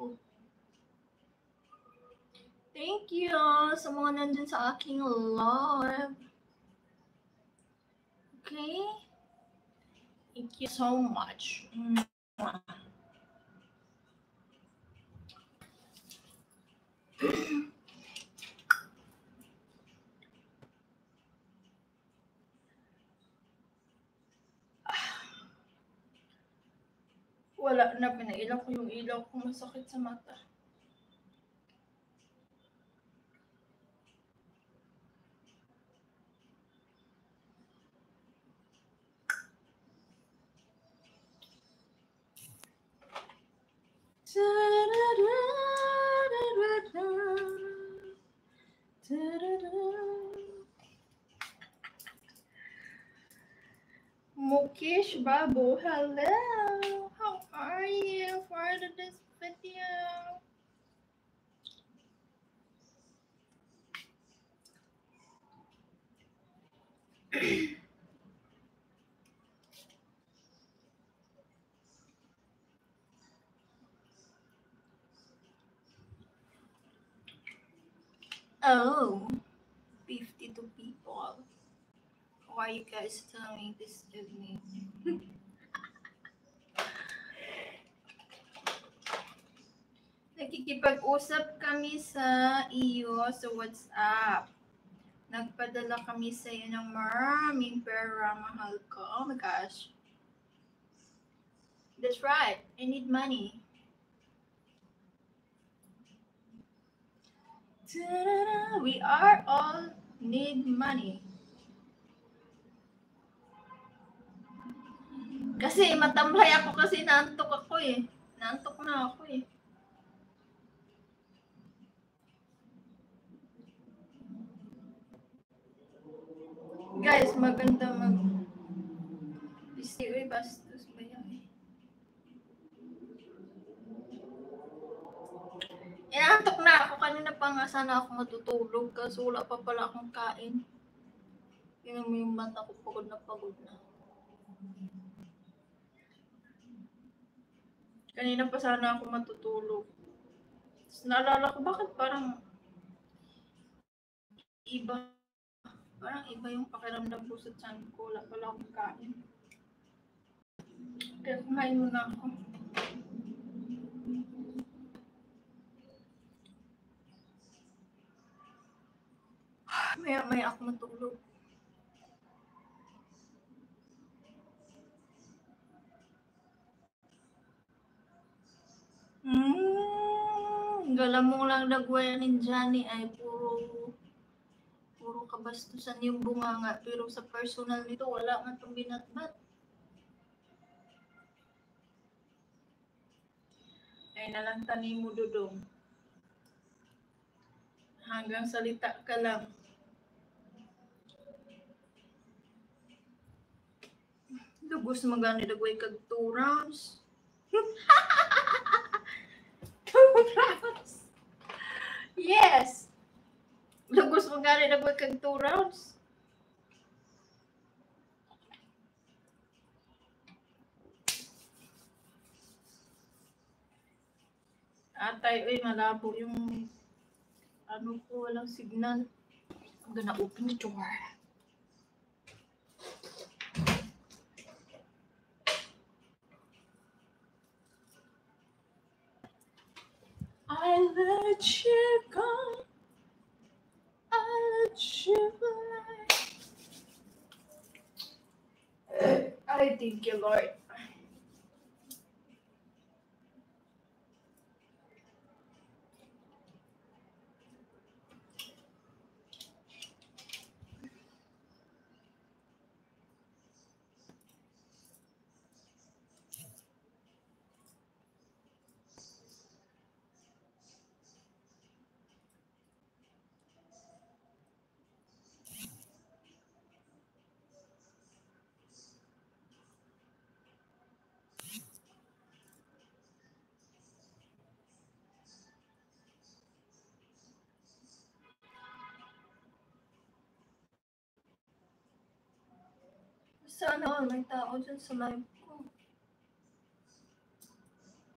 ko. Thank you sa mga nandun sa aking live. Okay? Thank you so much. Wala na, pinailaw ko yung ilaw ko, masakit sa mata. Mukesh Babu, hello. How are you for this video? Oh, 52 people. How are you guys doing this evening? Nakikipag-usap kami sa iyo sa WhatsApp. Nagpadala kami sa iyo ng maraming pera, mahal ko. Oh my gosh. That's right. I need money. We are all need money. Kasi matamlay ako kasi naantok ako eh. Naantok na ako eh. Guys, maganda Bisi, uy, bastos ba yan eh? Inaantok na ako. Kanina pa nga sana ako matutulog kasi wala pa pala akong kain. Tingnan mo yung mata ko, pagod na pagod na. Kanina pa sana ako matutulog. Tapos naalala ko, bakit parang iba yung pakiramdam ko sa tiyan ko. Wala pala akong kain. Kaya kumain muna ako. Maya ako matulog. Galamong lang dagwayan ni Johnny ay puro kabastusan yung bunganga. Pero sa personal nito, wala nga itong binatbat. Ay nalang tanim mo, Dudong. Hanggang salita ka lang. Lugos magani dagway kag 2 rounds. 2 rounds. Yes. Lugos magani dagway kag 2 rounds. Atay, uy, malabo yung ano ko, walang signal. I'm gonna open the door. I let you go. I let you fly. I thank you, Lord. Sana all may tao dyan sa live